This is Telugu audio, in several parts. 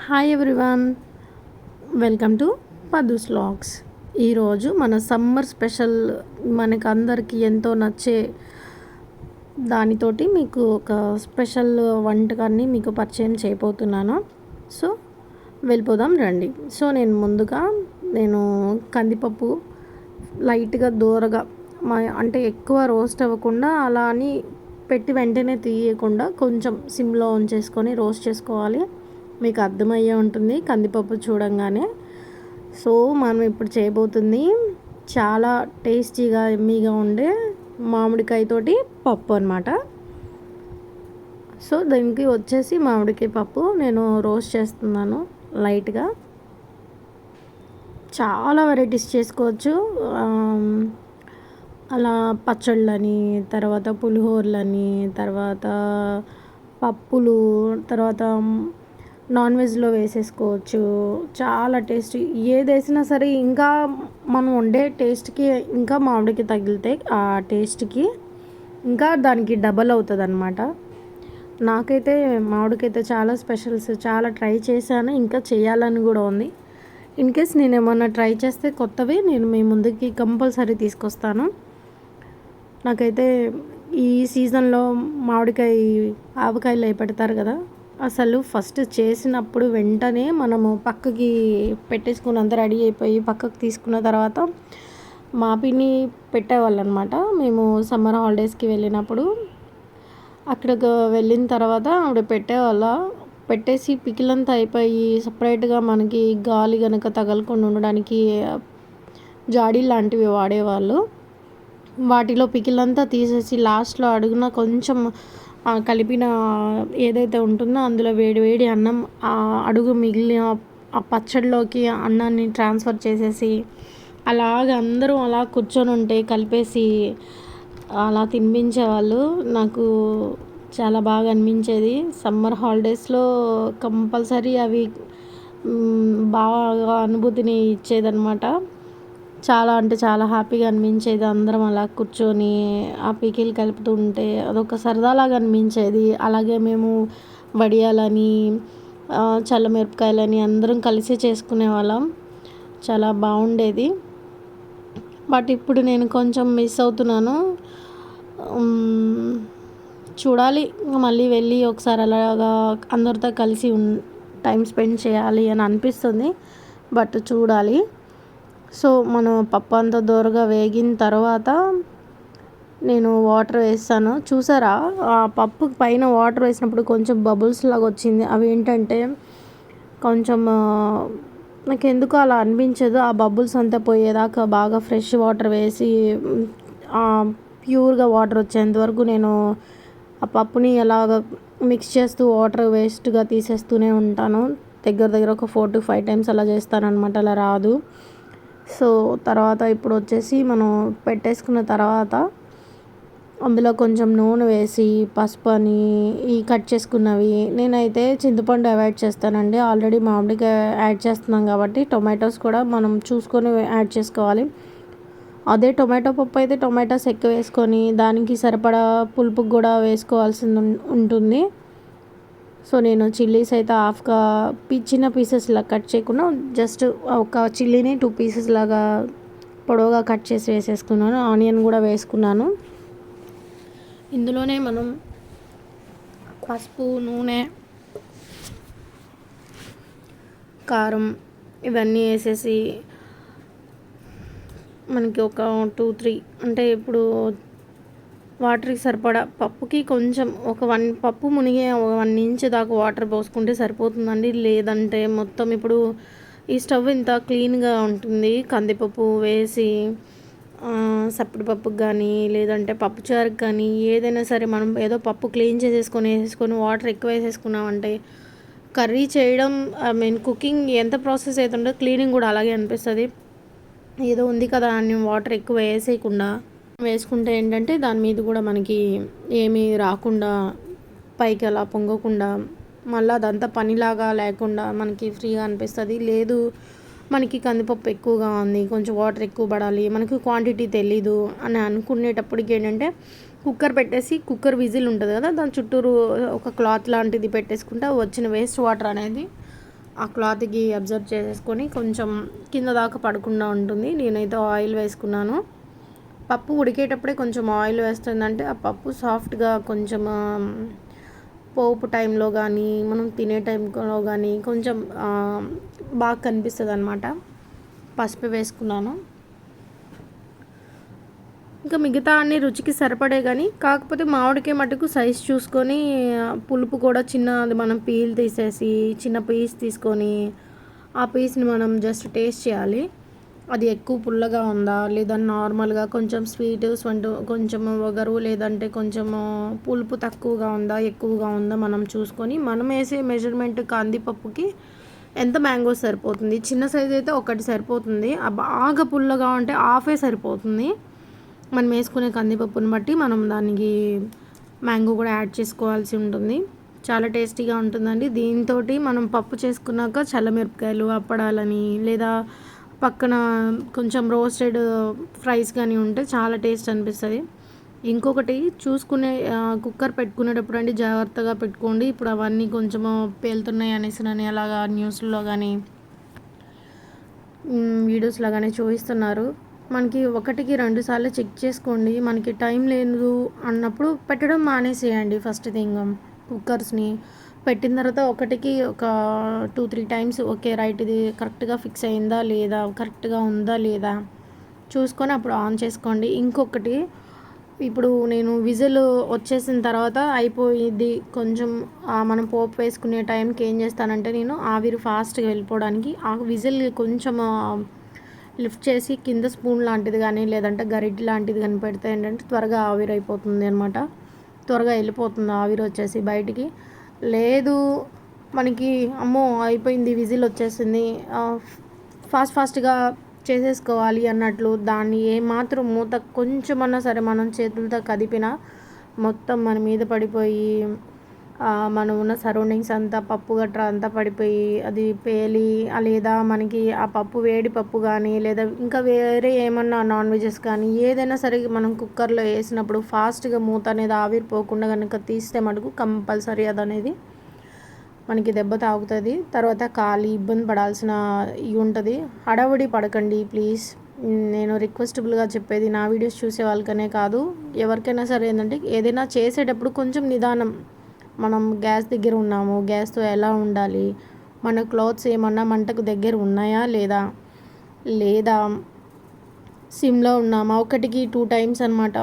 హాయ్ ఎవ్రీవన్, వెల్కమ్ టు పదుస్ వ్లాగ్స్. ఈరోజు మన సమ్మర్ స్పెషల్ మనకు అందరికీ ఎంతో నచ్చే దానితోటి మీకు ఒక స్పెషల్ వంటకాన్ని మీకు పరిచయం చేయబోతున్నాను. సో వెళ్ళిపోదాం రండి. సో నేను కందిపప్పు లైట్గా దూరగా అంటే ఎక్కువ రోస్ట్ అవ్వకుండా అలా అని పెట్టి వెంటనే తీయకుండా కొంచెం సిమ్లో ఉంచేసుకొని రోస్ట్ చేసుకోవాలి. మీకు అర్థమయ్యే ఉంటుంది కందిపప్పు చూడంగానే. సో మనం ఇప్పుడు చేయబోతుంది చాలా టేస్టీగా ఎమ్మీగా ఉండే మామిడికాయతోటి పప్పు అనమాట. సో దీనికి వచ్చేసి మామిడికాయ పప్పు నేను రోస్ట్ చేస్తున్నాను లైట్గా. చాలా వెరైటీస్ చేసుకోవచ్చు. అలా పచ్చళ్ళని, తర్వాత పులిహోరలని, తర్వాత పప్పులు, తర్వాత నాన్ వెజ్లో వేసేసుకోవచ్చు. చాలా టేస్టీ, ఏది వేసినా సరే ఇంకా మనం వండే టేస్ట్కి ఇంకా మామిడికి తగిలితే ఆ టేస్ట్కి ఇంకా దానికి డబల్ అవుతుంది అనమాట. నాకైతే మామిడికైతే చాలా స్పెషల్స్ చాలా ట్రై చేశాను, ఇంకా చేయాలని కూడా ఉంది. ఇన్ కేస్ నేను ఏమన్నా ట్రై చేస్తే కొత్తవి నేను మీ ముందుకి కంపల్సరీ తీసుకొస్తాను. నాకైతే ఈ సీజన్లో మామిడికాయ ఆవకాయలు అవి పెడతారు కదా, అసలు ఫస్ట్ చేసినప్పుడు వెంటనే మనము పక్కకి పెట్టేసుకుని అంతా రెడీ అయిపోయి పక్కకు తీసుకున్న తర్వాత మా పిన్ని పెట్టేవాళ్ళు అనమాట. మేము సమ్మర్ హాలిడేస్కి వెళ్ళినప్పుడు అక్కడికి వెళ్ళిన తర్వాత ఆవిడ పెట్టేసి పికిలంతా అయిపోయి సపరేట్గా మనకి గాలి కనుక తగలకుండా ఉండడానికి జాడీ లాంటివి వాడేవాళ్ళు. వాటిలో పికిలంతా తీసేసి లాస్ట్లో అడుగున కొంచెం కలిపిన ఏదైతే ఉంటుందో అందులో వేడి వేడి అన్నం అడుగు మిగిలిన ఆ పచ్చడిలోకి అన్నాన్ని ట్రాన్స్ఫర్ చేసేసి అలాగ అందరూ అలా కూర్చొని ఉంటే కలిపేసి అలా తినిపించేవాళ్ళు. నాకు చాలా బాగా అనిపించేది. సమ్మర్ హాలిడేస్లో కంపల్సరీ అవి బాగా అనుభూతిని ఇచ్చేదన్నమాట. చాలా అంటే చాలా హ్యాపీగా అనిపించేది. అందరం అలా కూర్చొని ఆ పికిల్ కలుపుతూ ఉంటే అదొక సరదాలాగా అనిపించేది. అలాగే మేము వడియాలని, చల్లమిరపకాయలని అందరం కలిసి చేసుకునే వాళ్ళం. చాలా బాగుండేది. బట్ ఇప్పుడు నేను కొంచెం మిస్ అవుతున్నాను. చూడాలి, మళ్ళీ వెళ్ళి ఒకసారి అలాగా అందరితో కలిసి టైం స్పెండ్ చేయాలి అని అనిపిస్తుంది. బట్ చూడాలి. సో మనం పప్పు అంతా దోరగా వేగిన తర్వాత నేను వాటర్ వేస్తాను. చూసారా, ఆ పప్పు పైన వాటర్ వేసినప్పుడు కొంచెం బబుల్స్ లాగా వచ్చింది. అవి ఏంటంటే కొంచెం నాకు ఎందుకు అలా అనిపించదు. ఆ బబుల్స్ అంతా పోయేదాకా బాగా ఫ్రెష్ వాటర్ వేసి ప్యూర్గా వాటర్ వచ్చేంత వరకు నేను ఆ పప్పుని ఎలాగ మిక్స్ చేస్తూ వాటర్ వేస్ట్గా తీసేస్తూనే ఉంటాను. దగ్గర ఒక 4 to 5 times అలా చేస్తానన్నమాట. అలా రాదు. సో తర్వాత ఇప్పుడు వచ్చేసి మనం పెట్టేసుకున్న తర్వాత అందులో కొంచెం నూనె వేసి పసుపు అని ఈ కట్ చేసుకున్నవి, నేనైతే చింతపండు అవాయిడ్ చేస్తానండి. ఆల్రెడీ మామిడికాయ యాడ్ చేస్తున్నాం కాబట్టి టొమాటోస్ కూడా మనం చూసుకొని యాడ్ చేసుకోవాలి. అదే టొమాటో పప్పు అయితే టొమాటోస్ ఎక్కువ వేసుకొని దానికి సరిపడా పులుపుకి కూడా వేసుకోవాల్సింది ఉంటుంది. సో నేను చిల్లీస్ అయితే హాఫ్గా చిన్న పీసెస్ లాగా కట్ చేయకుండా జస్ట్ ఒక చిల్లీని 2 pieces లాగా పొడవుగా కట్ చేసి వేసేసుకున్నాను. ఆనియన్ కూడా వేసుకున్నాను. ఇందులోనే మనం పసుపు, నూనె, కారం ఇవన్నీ వేసేసి మనకి ఒక 2-3 అంటే ఇప్పుడు వాటర్కి సరిపడా పప్పుకి కొంచెం ఒక పప్పు మునిగే 1 inch దాకా వాటర్ పోసుకుంటే సరిపోతుందండి. లేదంటే మొత్తం ఇప్పుడు ఈ స్టవ్ ఇంత క్లీన్గా ఉంటుంది. కందిపప్పు వేసి సప్పటిపప్పుకి కానీ లేదంటే పప్పుచారుకి కానీ ఏదైనా సరే మనం ఏదో పప్పు క్లీన్ వేసేసుకొని వాటర్ ఎక్కువ వేసేసుకున్నామంటే కర్రీ చేయడం కుకింగ్ ఎంత ప్రాసెస్ అవుతుందో క్లీనింగ్ కూడా అలాగే అనిపిస్తుంది. ఏదో ఉంది కదా అని వాటర్ ఎక్కువ వేసుకుంటే ఏంటంటే దాని మీద కూడా మనకి ఏమీ రాకుండా పైకి అలా పొంగకుండా మళ్ళీ అదంతా పనిలాగా లేకుండా మనకి ఫ్రీగా అనిపిస్తుంది. లేదు మనకి కందిపప్పు ఎక్కువగా ఉంది, కొంచెం వాటర్ ఎక్కువ పడాలి, మనకి క్వాంటిటీ తెలీదు అని అనుకునేటప్పటికి ఏంటంటే కుక్కర్ పెట్టేసి కుక్కర్ విజిల్ ఉంటుంది కదా, దాని చుట్టూరు ఒక క్లాత్ లాంటిది పెట్టేసుకుంటే వచ్చిన వేస్ట్ వాటర్ అనేది ఆ క్లాత్కి అబ్జర్వ్ చేసేసుకొని కొంచెం కింద దాకా పడకుండా ఉంటుంది. నేనైతే ఆయిల్ వేసుకున్నాను. పప్పు ఉడికేటప్పుడే కొంచెం ఆయిల్ వేస్తుందంటే ఆ పప్పు సాఫ్ట్గా కొంచెం పోపు టైంలో కానీ మనం తినే టైంలో కానీ కొంచెం బాగా కనిపిస్తుంది అన్నమాట. పసుపు వేసుకున్నాను. ఇంకా మిగతా అన్ని రుచికి సరిపడే కానీ కాకపోతే మామిడికాయ మటుకు సైజ్ చూసుకొని పులుపు కూడా చిన్నది మనం పీల్ తీసేసి చిన్న పీస్ తీసుకొని ఆ పీస్ని మనం జస్ట్ టేస్ట్ చేయాలి. అది ఎక్కువ పుల్లగా ఉందా లేదా నార్మల్గా కొంచెం స్వీట్ కొంచెం వగరు లేదంటే కొంచెం పులుపు తక్కువగా ఉందా ఎక్కువగా ఉందా మనం చూసుకొని మనం వేసే మెజర్మెంట్ కందిపప్పుకి ఎంత మ్యాంగో సరిపోతుంది. చిన్న సైజ్ అయితే ఒకటి సరిపోతుంది. బాగా పుల్లగా ఉంటే హాఫే సరిపోతుంది. మనం వేసుకునే కందిపప్పుని బట్టి మనం దానికి మ్యాంగో కూడా యాడ్ చేసుకోవాల్సి ఉంటుంది. చాలా టేస్టీగా ఉంటుందండి. దీంతో మనం పప్పు చేసుకున్నాక చల్లమిరపకాయలు అప్పడాలని లేదా పక్కన కొంచెం రోస్టెడ్ ఫ్రైస్ కానీ ఉంటే చాలా టేస్ట్ అనిపిస్తుంది. ఇంకొకటి చూసుకునే కుక్కర్ పెట్టుకునేటప్పుడు అండి జాగ్రత్తగా పెట్టుకోండి. ఇప్పుడు అవన్నీ కొంచెము పేలుతున్నాయి అనేసి అలాగా న్యూస్లో కానీ వీడియోస్లో కానీ చూపిస్తున్నారు. మనకి 1కి 2 సార్లు చెక్ చేసుకోండి. మనకి టైం లేదు అన్నప్పుడు పెట్టడం మానేసేయండి. ఫస్ట్ థింగ్ కుక్కర్స్ని పెట్టిన తర్వాత 1కి ఒక 2-3 టైమ్స్ ఓకే రైట్ ఇది కరెక్ట్గా ఫిక్స్ అయిందా లేదా కరెక్ట్గా ఉందా లేదా చూసుకొని అప్పుడు ఆన్ చేసుకోండి. ఇంకొకటి ఇప్పుడు నేను విజిల్ వచ్చేసిన తర్వాత అయిపోయింది కొంచెం మనం పోపు వేసుకునే టైంకి ఏం చేస్తానంటే నేను ఆవిరి ఫాస్ట్గా వెళ్ళిపోవడానికి ఆ విజిల్ కొంచెం లిఫ్ట్ చేసి కింద స్పూన్ లాంటిది కానీ లేదంటే గరిటె లాంటిది కానీ పెడితే ఏంటంటే త్వరగా ఆవిరి అయిపోతుంది అనమాట. త్వరగా వెళ్ళిపోతుంది ఆవిరి వచ్చేసి బయటికి. లేదు మనకి అమ్మో అయిపోయింది విజిల్ వచ్చేసింది ఫాస్ట్గా చేసేసుకోవాలి అన్నట్లు దాన్ని ఏమాత్రం మూత కొంచెమన్నా సరే మనం చేతులతో కదిపినా మొత్తం మన మీద పడిపోయి మనం ఉన్న సరౌండింగ్స్ అంతా పప్పు గట్రా అంతా పడిపోయి అది పేలి లేదా మనకి ఆ పప్పు వేడి పప్పు కానీ లేదా ఇంకా వేరే ఏమన్నా నాన్ వెజెస్ కానీ ఏదైనా సరే మనం కుక్కర్లో వేసినప్పుడు ఫాస్ట్గా మూత అనేది ఆవిరిపోకుండా కనుక తీస్తే మటుకు కంపల్సరీ అది అనేది మనకి దెబ్బ తాగుతుంది. తర్వాత కాలి ఇబ్బంది పడాల్సిన ఇవి ఉంటుంది. హడావుడి పడకండి ప్లీజ్. నేను రిక్వెస్టబుల్గా చెప్పేది నా వీడియోస్ చూసే వాళ్ళకనే కాదు ఎవరికైనా సరే ఏంటంటే ఏదైనా చేసేటప్పుడు కొంచెం నిదానం. మనం గ్యాస్ దగ్గర ఉన్నాము, గ్యాస్తో ఎలా ఉండాలి, మన క్లాత్స్ ఏమన్నా మంటకు దగ్గర ఉన్నాయా లేదా సిమ్లో ఉన్నామా 1కి 2 టైమ్స్ అనమాట.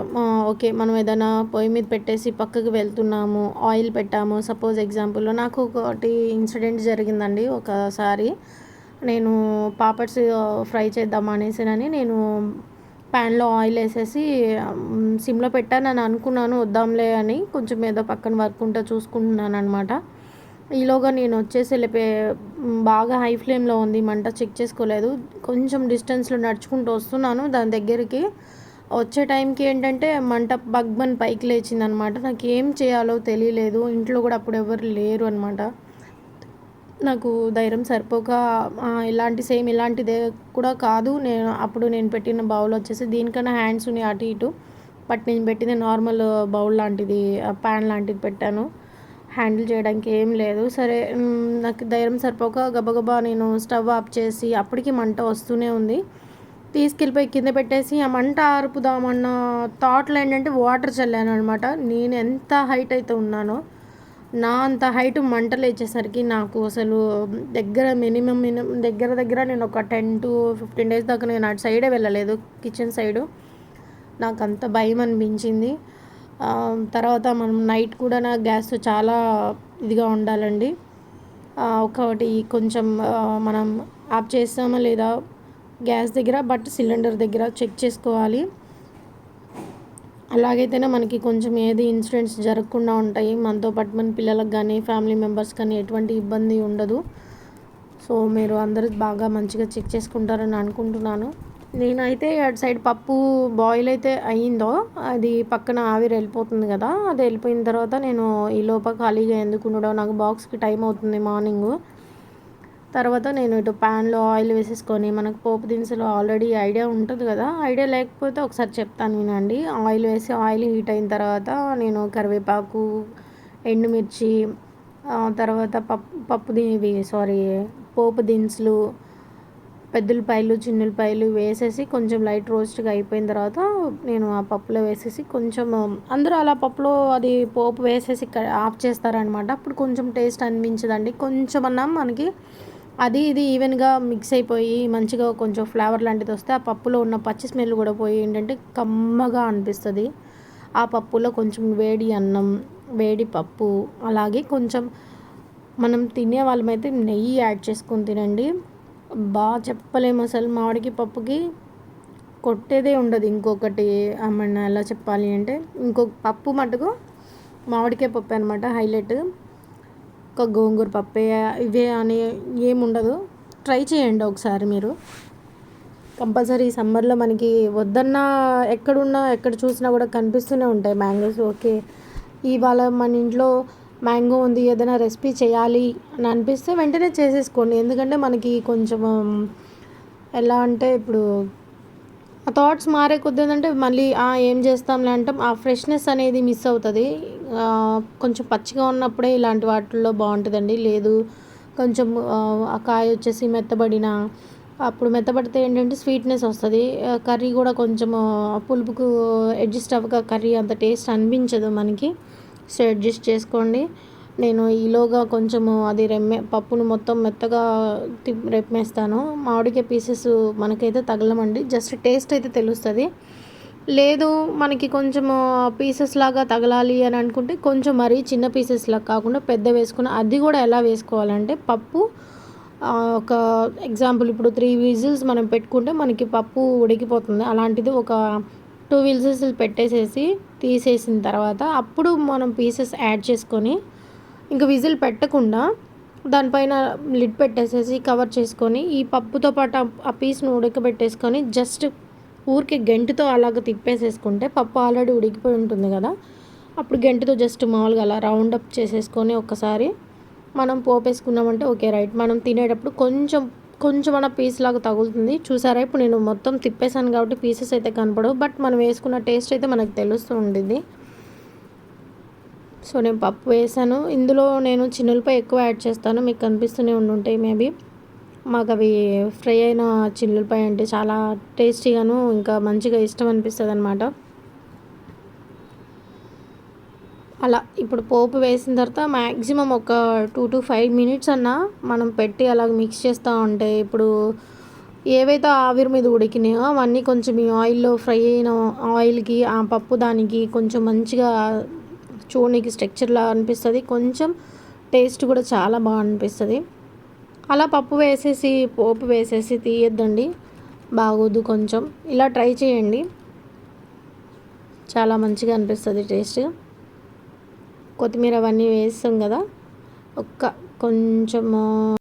ఓకే మనం ఏదైనా పొయ్యి మీద పెట్టేసి పక్కకు వెళ్తున్నాము ఆయిల్ పెట్టాము. సపోజ్ ఎగ్జాంపుల్లో నాకు ఒకటి ఇన్సిడెంట్ జరిగిందండి. ఒకసారి నేను పాపడ్స్ ఫ్రై చేద్దాం అనేసినని నేను ప్యాన్లో ఆయిల్ వేసేసి సిమ్లో పెట్టానని అనుకున్నాను వద్దాంలే అని కొంచెం ఏదో పక్కన వర్క్ ఉంటే చూసుకుంటున్నాను అనమాట. ఈలోగా నేను వచ్చేసి బాగా హై ఫ్లేమ్లో ఉంది మంట చెక్ చేసుకోలేదు. కొంచెం డిస్టెన్స్లో నడుచుకుంటూ వస్తున్నాను దాని దగ్గరికి. వచ్చే టైంకి ఏంటంటే మంట బగ్మని పైకి లేచిందనమాట. నాకు ఏం చేయాలో తెలియలేదు. ఇంట్లో కూడా అప్పుడు ఎవరు లేరు అనమాట. నాకు ధైర్యం సరిపోక ఇలాంటిదే కూడా కాదు నేను పెట్టిన బౌల్ వచ్చేసి దీనికన్నా హ్యాండ్స్ ఉన్నాయి అటు ఇటు. బట్ నేను పెట్టింది నార్మల్ బౌల్ లాంటిది ప్యాన్ లాంటిది పెట్టాను. హ్యాండిల్ చేయడానికి ఏం లేదు. సరే నాకు ధైర్యం సరిపోక గబగబా నేను స్టవ్ ఆఫ్ చేసి అప్పటికి మంట వస్తూనే ఉంది. తీసుకెళ్ళిపోయి కింద పెట్టేసి ఆ మంట ఆర్పుదామన్న థాట్లో ఏంటంటే వాటర్ చల్లాను అనమాట. నేను ఎంత హైట్ అయితే ఉన్నానో నా అంత హైట్ మంటలు వచ్చేసరికి నాకు అసలు మినిమం దగ్గర నేను ఒక 10-15 డేస్ దాకా నేను అటు సైడే వెళ్ళలేదు కిచెన్ సైడు. నాకు అంత భయం అనిపించింది. తర్వాత మనం నైట్ కూడా నా గ్యాస్ చాలా ఇదిగా ఉండాలండి. ఒకటి కొంచెం మనం ఆఫ్ చేస్తామా లేదా గ్యాస్ దగ్గర బట్ సిలిండర్ దగ్గర చెక్ చేసుకోవాలి. అలాగైతేనే మనకి కొంచెం ఏది ఇన్సిడెంట్స్ జరగకుండా ఉంటాయి. మనతో పాటు మన పిల్లలకు కానీ ఫ్యామిలీ మెంబర్స్ కానీ ఎటువంటి ఇబ్బంది ఉండదు. సో మీరు అందరూ బాగా మంచిగా చెక్ చేసుకుంటారని అనుకుంటున్నాను. నేనైతే అటు సైడ్ పప్పు బాయిల్ అయితే అయ్యిందో అది పక్కన ఆవిరి వెళ్ళిపోతుంది కదా, అది వెళ్ళిపోయిన తర్వాత నేను ఈ లోపల ఖాళీగా ఎందుకు ఉండడం నాకు బాక్స్కి టైం అవుతుంది మార్నింగు. తర్వాత నేను ఇటు ప్యాన్లో ఆయిల్ వేసేసుకొని మనకు పోపు దినుసులు ఆల్రెడీ ఐడియా ఉంటుంది కదా, ఐడియా లేకపోతే ఒకసారి చెప్తాను వినండి. ఆయిల్ వేసి ఆయిల్ హీట్ అయిన తర్వాత నేను కరివేపాకు ఎండుమిర్చి తర్వాత పోపు దినుసులు, పెద్దుల్లిపాయలు, చిన్నుల్లిపాయలు వేసేసి కొంచెం లైట్ రోస్ట్గా అయిపోయిన తర్వాత నేను ఆ పప్పులో వేసేసి కొంచెం అందరూ అలా పప్పులో అది పోపు వేసేసి ఆఫ్ చేస్తారనమాట. అప్పుడు కొంచెం టేస్ట్ అనిపించదండి. కొంచెమన్నా మనకి అది ఇది ఈవెన్గా మిక్స్ అయిపోయి మంచిగా కొంచెం ఫ్లేవర్ లాంటిది వస్తే ఆ పప్పులో ఉన్న పచ్చి స్మెల్ కూడా పోయి ఏంటంటే కమ్మగా అనిపిస్తుంది. ఆ పప్పులో కొంచెం వేడి అన్నం, వేడి పప్పు, అలాగే కొంచెం మనం తినే వాళ్ళమైతే నెయ్యి యాడ్ చేసుకొని తినండి. చెప్పలేము అసలు. మామిడికాయ పప్పుకి కొట్టేదే ఉండదు. ఇంకొకటి ఏమన్నా ఎలా చెప్పాలి అంటే ఇంకొక పప్పు మటుకు మామిడికాయ పప్పు అనమాట హైలైట్. ఒక గోంగూర పప్పే ఇవే అని ఏముండదు. ట్రై చేయండి ఒకసారి మీరు. కంపల్సరీ సమ్మర్లో మనకి వద్దన్నా ఎక్కడున్నా ఎక్కడ చూసినా కూడా కనిపిస్తూనే ఉంటాయి మ్యాంగోస్. ఓకే, ఇవాళ మన ఇంట్లో మ్యాంగో ఉంది, ఏదైనా రెసిపీ చేయాలి అని అనిపిస్తే వెంటనే చేసేసుకోండి. ఎందుకంటే మనకి కొంచెం ఎలా అంటే ఇప్పుడు ఆ థాట్స్ మారే కొద్ది ఏంటంటే మళ్ళీ ఏం చేస్తాంలే అంటాం. ఆ ఫ్రెష్నెస్ అనేది మిస్ అవుతుంది. కొంచెం పచ్చిగా ఉన్నప్పుడే ఇలాంటి వాటిల్లో బాగుంటుందండి. లేదు కొంచెం ఆ కాయ వచ్చేసి మెత్తబడిన అప్పుడు మెత్తబడితే ఏంటంటే స్వీట్నెస్ వస్తుంది. కర్రీ కూడా కొంచెం పులుపుకు అడ్జస్ట్ అవ్వక కర్రీ అంత టేస్ట్ అనిపించదు మనకి. సో అడ్జస్ట్ చేసుకోండి. నేను ఈలోగా కొంచెము అది పప్పును మొత్తం మెత్తగా రెమ్మేస్తాను. మామిడికాయ పీసెస్ మనకైతే తగలమండి, జస్ట్ టేస్ట్ అయితే తెలుస్తుంది. లేదు మనకి కొంచెం పీసెస్ లాగా తగలాలి అని అనుకుంటే కొంచెం మరీ చిన్న పీసెస్ లాగా కాకుండా పెద్ద వేసుకుని, అది కూడా ఎలా వేసుకోవాలంటే పప్పు ఒక ఎగ్జాంపుల్ ఇప్పుడు 3 విజిల్స్ మనం పెట్టుకుంటే మనకి పప్పు ఉడికిపోతుంది. అలాంటిది ఒక 2 విజిల్స్ పెట్టేసేసి తీసేసిన తర్వాత అప్పుడు మనం పీసెస్ యాడ్ చేసుకొని ఇంకా విజిల్ పెట్టకుండా దానిపైన లిడ్ పెట్టేసేసి కవర్ చేసుకొని ఈ పప్పుతో పాటు ఆ పీస్ను ఉడకబెట్టేసుకొని జస్ట్ ఊరికి గెంటుతో అలాగ తిప్పేసేసుకుంటే పప్పు ఆల్రెడీ ఉడికిపోయి ఉంటుంది కదా. అప్పుడు గెంటుతో జస్ట్ మామూలుగా అలా రౌండప్ చేసేసుకొని ఒక్కసారి మనం పోపేసుకున్నామంటే ఓకే రైట్. మనం తినేటప్పుడు కొంచెం అన్న పీస్ లాగా తగులుతుంది. చూసారా, ఇప్పుడు నేను మొత్తం తిప్పేసాను కాబట్టి పీసెస్ అయితే కనపడవు, బట్ మనం వేసుకున్న టేస్ట్ అయితే మనకు తెలుస్తూ ఉండింది. సో నేను పప్పు వేసాను. ఇందులో నేను చిన్నులపై ఎక్కువ యాడ్ చేస్తాను, మీకు కనిపిస్తూనే ఉండుంటాయి మేబీ. మాకు అవి ఫ్రై అయిన చిన్నులపై అంటే చాలా టేస్టీగాను ఇంకా మంచిగా ఇష్టం అనిపిస్తుంది అనమాట. అలా ఇప్పుడు పోపు వేసిన తర్వాత మ్యాక్సిమం ఒక 2 to 5 మినిట్స్ అన్నా మనం పెట్టి అలాగ మిక్స్ చేస్తూ ఉంటే ఇప్పుడు ఏవైతే ఆవిరి మీద ఉడికినాయో అవన్నీ కొంచెం ఈ ఆయిల్లో ఫ్రై అయిన ఆయిల్కి ఆ పప్పు దానికి కొంచెం మంచిగా చూడడానికి స్ట్రక్చర్లా అనిపిస్తుంది. కొంచెం టేస్ట్ కూడా చాలా బాగా అనిపిస్తుంది. అలా పప్పు వేసేసి పోపు వేసేసి తీయొద్దండి, బాగోదు. కొంచెం ఇలా ట్రై చేయండి, చాలా మంచిగా అనిపిస్తుంది టేస్ట్. కొత్తిమీర అవన్నీ వేస్తాం కదా, కొంచెము